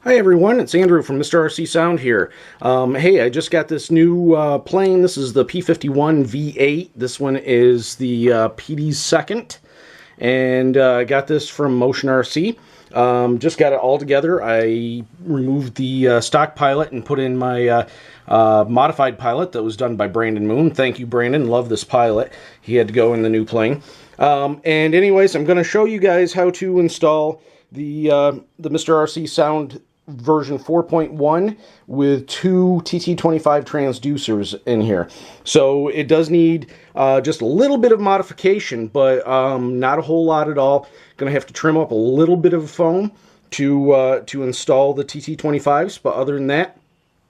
Hi everyone, it's Andrew from MrRCSound here. Hey, I just got this new plane. This is the P-51D. This one is the PD's second, and I got this from Motion RC. Just got it all together. I removed the stock pilot and put in my modified pilot that was done by Brandon Moon. Thank you, Brandon. Love this pilot. He had to go in the new plane. And anyways, I'm going to show you guys how to install the MrRCSound version 4.1 with two TT-25 transducers in here. So it does need just a little bit of modification, but not a whole lot at all. Going to have to trim up a little bit of foam to install the TT-25s, but other than that,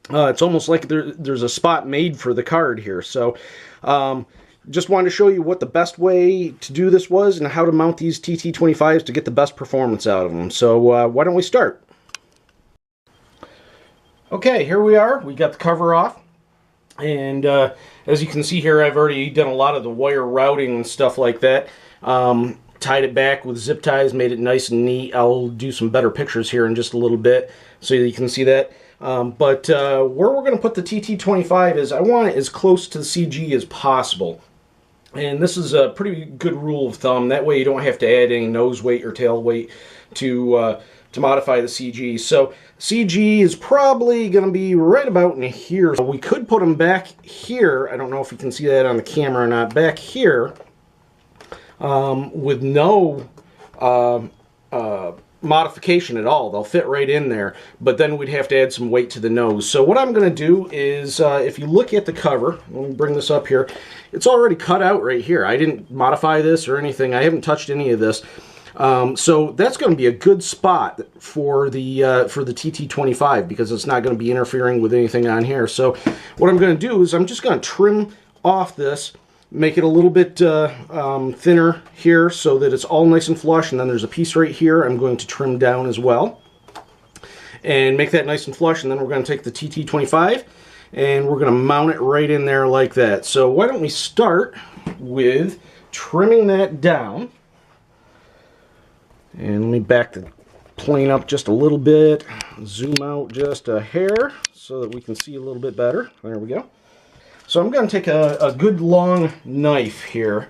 it's almost like there's a spot made for the card here. So just wanted to show you what the best way to do this was and how to mount these TT-25s to get the best performance out of them. So why don't we start? Okay, here we are. We got the cover off, and as you can see here, I've already done a lot of the wire routing and stuff like that. Tied it back with zip ties, made it nice and neat. I'll do some better pictures here in just a little bit so you can see that. But where we're going to put the TT-25 is I want it as close to the CG as possible. And this is a pretty good rule of thumb. That way you don't have to add any nose weight or tail weight to modify the CG. So CG is probably going to be right about in here. So we could put them back here. I don't know if you can see that on the camera or not. Back here with no modification at all. They'll fit right in there. But then we'd have to add some weight to the nose. So what I'm going to do is, if you look at the cover, let me bring this up here. It's already cut out right here. I didn't modify this or anything. I haven't touched any of this. So that's going to be a good spot for the TT-25 because it's not going to be interfering with anything on here. So what I'm going to do is I'm just going to trim off this, make it a little bit thinner here so that it's all nice and flush, and then there's a piece right here I'm going to trim down as well and make that nice and flush, and then we're going to take the TT-25 and we're going to mount it right in there like that. So why don't we start with trimming that down. And let me back the plane up just a little bit, zoom out just a hair so that we can see a little bit better. There we go. So I'm going to take a good long knife here.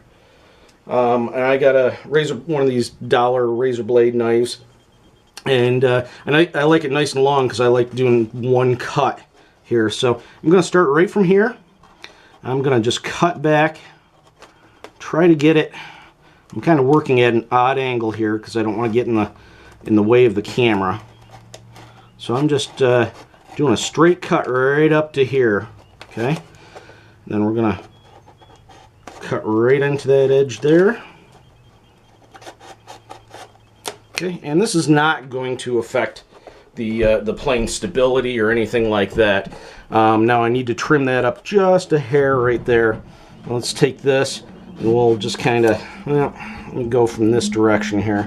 And I got a one of these dollar razor blade knives. And I like it nice and long because I like doing one cut here. So I'm going to start right from here. I'm going to just cut back, try to get it. I'm kind of working at an odd angle here because I don't want to get in the way of the camera. So I'm just doing a straight cut right up to here. Okay. And then we're going to cut right into that edge there. Okay. And this is not going to affect the plane stability or anything like that. Now I need to trim that up just a hair right there. Let's take this. And we'll just kind of, well, let me go from this direction here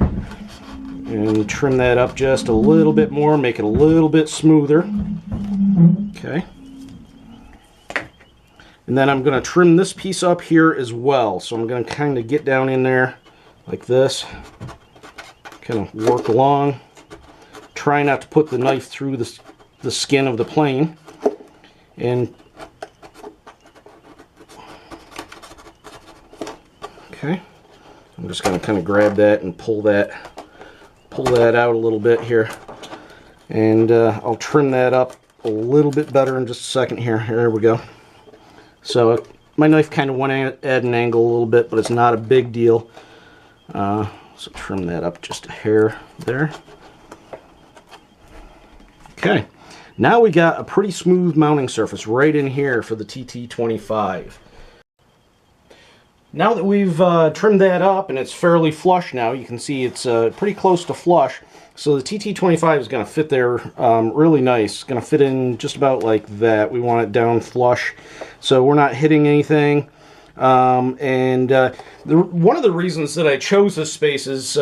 and trim that up just a little bit more, make it a little bit smoother. Okay. And then I'm going to trim this piece up here as well. So I'm going to kind of get down in there like this, kind of work along. Try not to put the knife through the skin of the plane. And okay, I'm just going to kind of grab that and pull that out a little bit here, and I'll trim that up a little bit better in just a second here. There we go. So my knife kind of went at an angle a little bit, but it's not a big deal. So trim that up just a hair there. Okay, now we got a pretty smooth mounting surface right in here for the TT-25. Now that we've trimmed that up and it's fairly flush now, you can see it's pretty close to flush. So the TT-25 is going to fit there really nice. It's going to fit in just about like that. We want it down flush so we're not hitting anything. One of the reasons that I chose this space is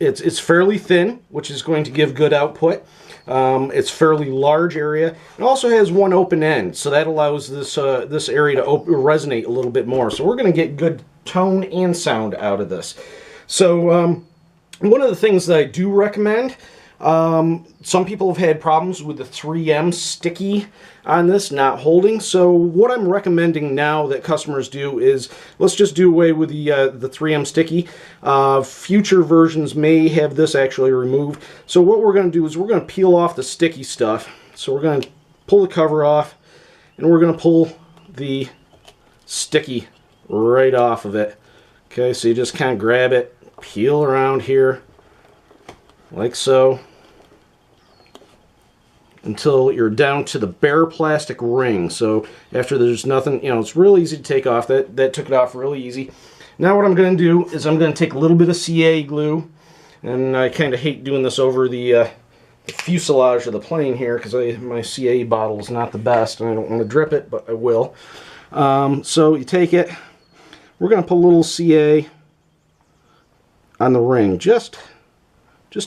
it's fairly thin, which is going to give good output. It's fairly large area. It also has one open end, so that allows this this area to resonate a little bit more. So we're going to get good tone and sound out of this. So one of the things that I do recommend Some people have had problems with the 3M sticky on this not holding, so what I'm recommending now that customers do is let's just do away with the 3M sticky. Future versions may have this actually removed. So what we're going to do is we're going to peel off the sticky stuff. So we're going to pull the cover off, and we're going to pull the sticky right off of it. Okay, so you just kind of grab it, peel around here like so, until you're down to the bare plastic ring. So after there's nothing, it's real easy to take off. That took it off really easy. Now what I'm going to do is I'm going to take a little bit of CA glue, and I kind of hate doing this over the fuselage of the plane here because my CA bottle is not the best and I don't want to drip it, but I will. So you take it, we're going to put a little CA on the ring, just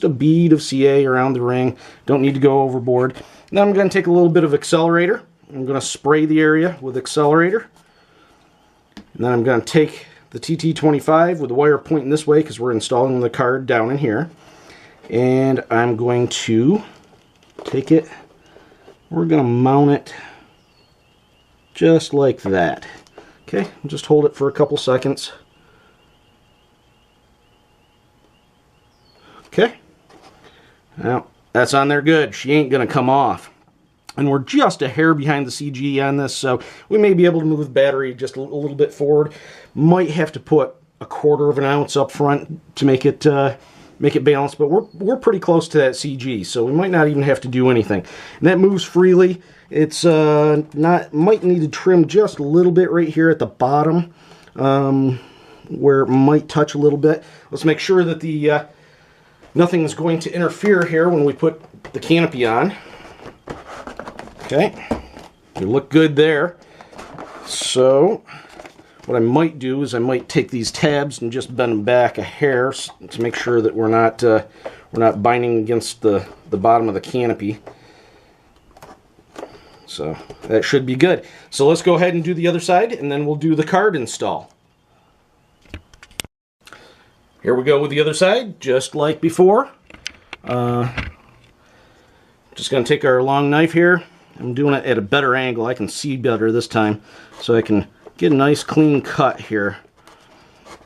a bead of CA around the ring. Don't need to go overboard. Now I'm going to take a little bit of accelerator. I'm going to spray the area with accelerator. And then I'm going to take the TT-25 with the wire pointing this way because we're installing the card down in here. And I'm going to take it, we're going to mount it just like that. Okay, just hold it for a couple seconds. Okay, now that's on there good. She ain't going to come off. And we're just a hair behind the CG on this, so we may be able to move the battery just a little bit forward. Might have to put a 1/4 of an ounce up front to make it balanced, but we're pretty close to that CG, so we might not even have to do anything. And that moves freely. It's might need to trim just a little bit right here at the bottom, where it might touch a little bit. Let's make sure that the nothing is going to interfere here when we put the canopy on. Okay, you look good there. So what I might do is I might take these tabs and just bend them back a hair to make sure that we're not binding against the bottom of the canopy. So that should be good. So let's go ahead and do the other side, and then we'll do the card install. Here we go with the other side, just like before. Just going to take our long knife here. I'm doing it at a better angle. I can see better this time, so I can get a nice clean cut here.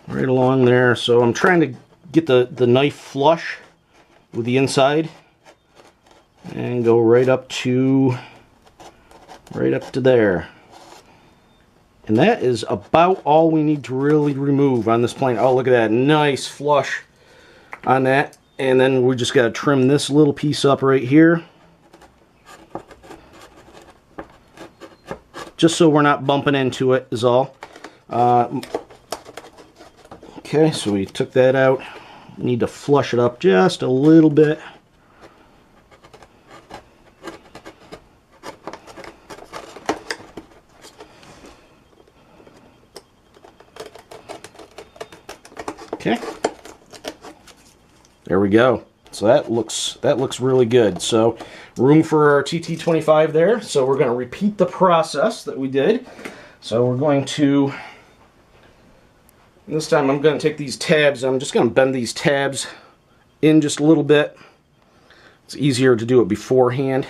Right along there. So I'm trying to get the knife flush with the inside. And go right up to there. And that is about all we need to really remove on this plane. Oh, look at that. Nice flush on that. And then we just got to trim this little piece up right here. Just so we're not bumping into it is all. Okay, so we took that out. Need to flush it up just a little bit. Okay, there we go. So that looks really good. So room for our TT-25 there. So we're going to repeat the process that we did. So we're going to, this time I'm going to take these tabs. I'm just going to bend these tabs in just a little bit. It's easier to do it beforehand.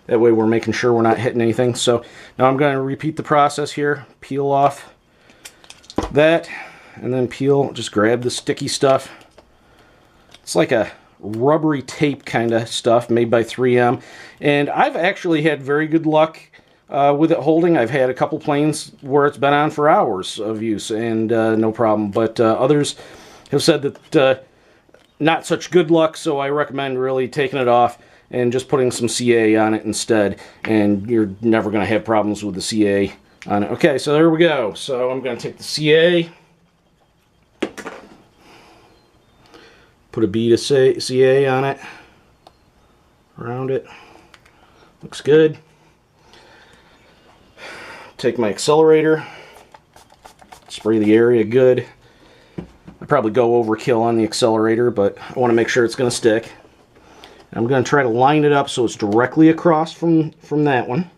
That way we're making sure we're not hitting anything. So now I'm going to repeat the process here. Peel off that. And then peel, just grab the sticky stuff. It's like a rubbery tape kind of stuff made by 3M. And I've actually had very good luck with it holding. I've had a couple planes where it's been on for hours of use and no problem. But others have said that not such good luck, so I recommend really taking it off and just putting some CA on it instead. And you're never going to have problems with the CA on it. Okay, so there we go. So I'm going to take the CA. Put a bead of CA on it, around it. Looks good. Take my accelerator, spray the area good. I probably go overkill on the accelerator, but I want to make sure it's going to stick. I'm going to try to line it up so it's directly across from that one,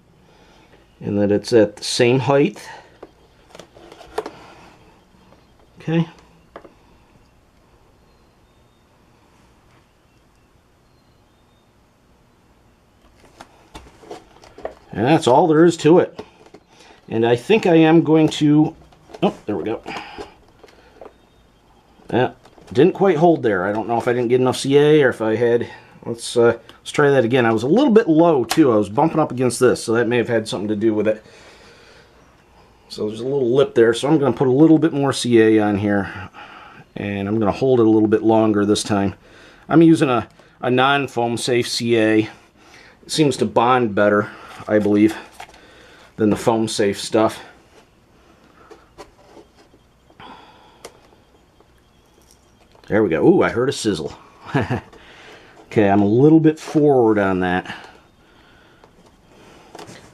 and that it's at the same height. Okay. And that's all there is to it. And I think I am going to... Oh, there we go. Yeah, didn't quite hold there. I don't know if I didn't get enough CA or if I had... Let's try that again. I was a little bit low, too. I was bumping up against this, so that may have had something to do with it. So there's a little lip there, so I'm going to put a little bit more CA on here. And I'm going to hold it a little bit longer this time. I'm using a non-foam safe CA. It seems to bond better, I believe, than the foam safe stuff. There we go. Ooh, I heard a sizzle. Okay, I'm a little bit forward on that.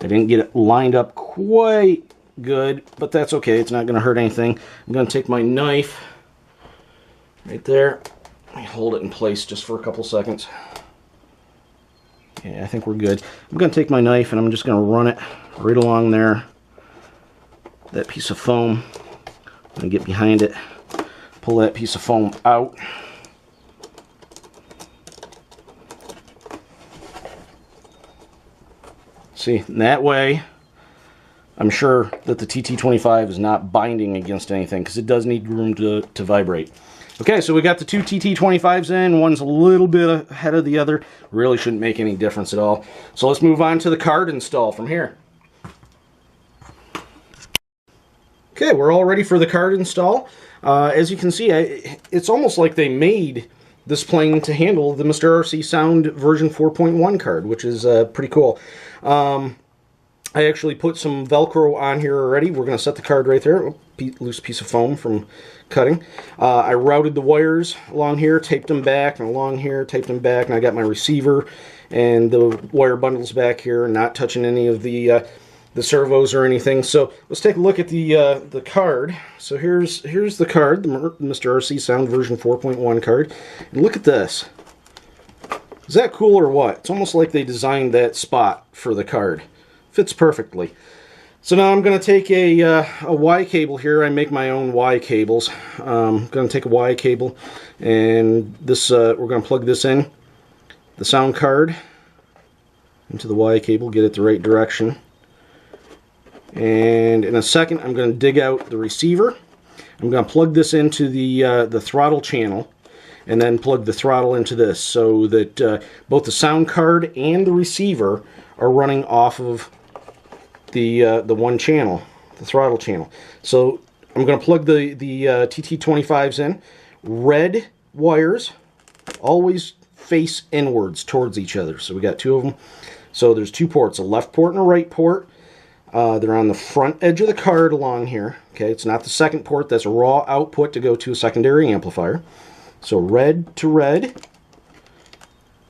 I didn't get it lined up quite good, but that's okay. It's not going to hurt anything. I'm going to take my knife right there. Let me hold it in place just for a couple seconds. Okay, I think we're good. I'm going to take my knife and I'm just going to run it right along there. That piece of foam. I'm going to get behind it, pull that piece of foam out. See, that way, I'm sure that the TT-25 is not binding against anything, because it does need room to vibrate. Okay, so we got the two TT-25s in. One's a little bit ahead of the other. Really shouldn't make any difference at all. So let's move on to the card install from here. Okay, we're all ready for the card install. As you can see, it's almost like they made this plane to handle the MrRCSound version 4.1 card, which is pretty cool. I actually put some Velcro on here already. We're going to set the card right there. Oh, loose piece of foam from cutting. I routed the wires along here, taped them back, and along here, taped them back, and I got my receiver and the wire bundles back here, not touching any of the servos or anything. So let's take a look at the card. So here's the card, the MrRCSound version 4.1 card. And look at this. Is that cool or what? It's almost like they designed that spot for the card. Fits perfectly. So now I'm going to take a Y cable here. I make my own Y cables. I'm going to take a Y cable, and this we're going to plug this in, the sound card, into the Y cable, get it the right direction. And in a second, I'm going to dig out the receiver. I'm going to plug this into the throttle channel, and then plug the throttle into this, so that both the sound card and the receiver are running off of the one channel, the throttle channel. So I'm going to plug the TT-25s in. Red wires always face inwards towards each other. So we got two of them. So there's two ports, a left port and a right port. They're on the front edge of the card along here. Okay, it's not the second port. That's a raw output to go to a secondary amplifier. So red to red.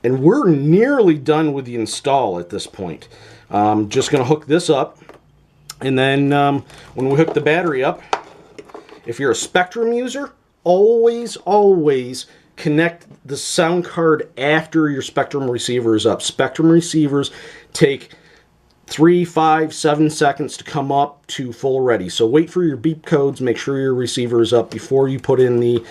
And we're nearly done with the install at this point. Just going to hook this up. And then when we hook the battery up, if you're a Spectrum user, always connect the sound card after your Spectrum receiver is up. Spectrum receivers take 3, 5, 7 seconds to come up to full ready. So wait for your beep codes, make sure your receiver is up before you put in the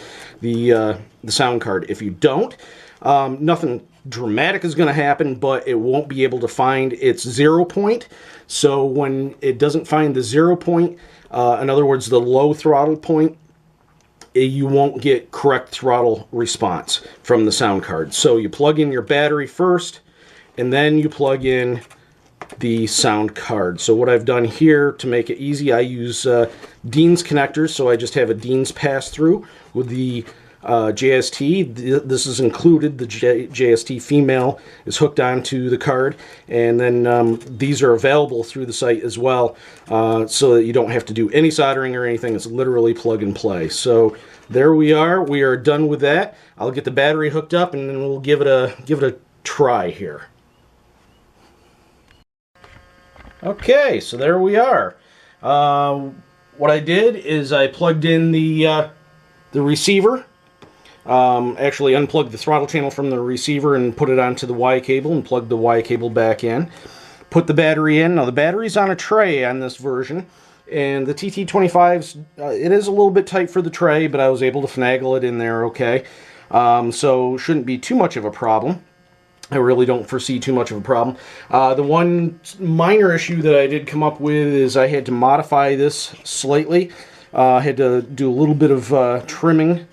sound card. If you don't, nothing dramatic is going to happen, but it won't be able to find its 0 point. So when it doesn't find the 0 point, in other words, the low throttle point, you won't get correct throttle response from the sound card. So you plug in your battery first, and then you plug in the sound card. So what I've done here to make it easy, I use Dean's connectors. So I just have a Dean's pass-through with the JST. This is included. The JST female is hooked onto the card, and then these are available through the site as well, so that you don't have to do any soldering or anything. It's literally plug and play. So there we are. We are done with that. I'll get the battery hooked up, and then we'll give it a try here. Okay, so there we are. What I did is I plugged in the receiver. Actually unplugged the throttle channel from the receiver and put it onto the Y cable and plugged the Y cable back in. Put the battery in. Now the battery's on a tray on this version, and the TT-25's, it is a little bit tight for the tray, but I was able to finagle it in there okay. So shouldn't be too much of a problem. I really don't foresee too much of a problem. The one minor issue that I did come up with is I had to modify this slightly. I had to do a little bit of trimming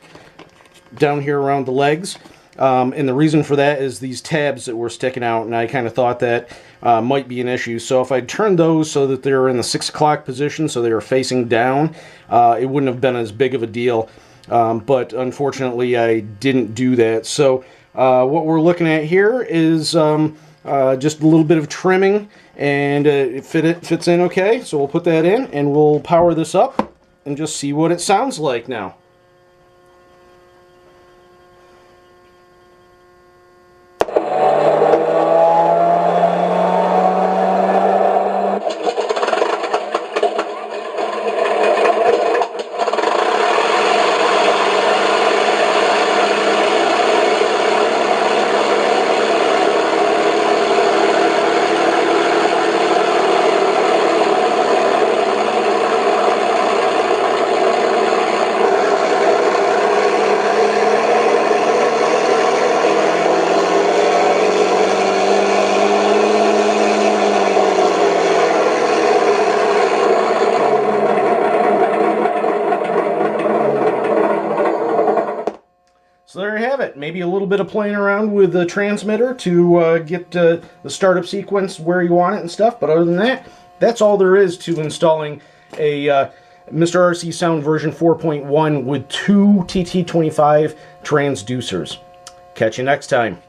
down here around the legs. And the reason for that is these tabs that were sticking out, and I kind of thought that might be an issue. So if I turned those so that they're in the 6 o'clock position, so they were facing down, it wouldn't have been as big of a deal. But unfortunately, I didn't do that. So what we're looking at here is just a little bit of trimming, and it fits in okay. So we'll put that in, and we'll power this up and just see what it sounds like now. So there you have it. Maybe a little bit of playing around with the transmitter to get the startup sequence where you want it and stuff. But other than that, that's all there is to installing a MrRCSound version 4.1 with 2 TT-25 transducers. Catch you next time.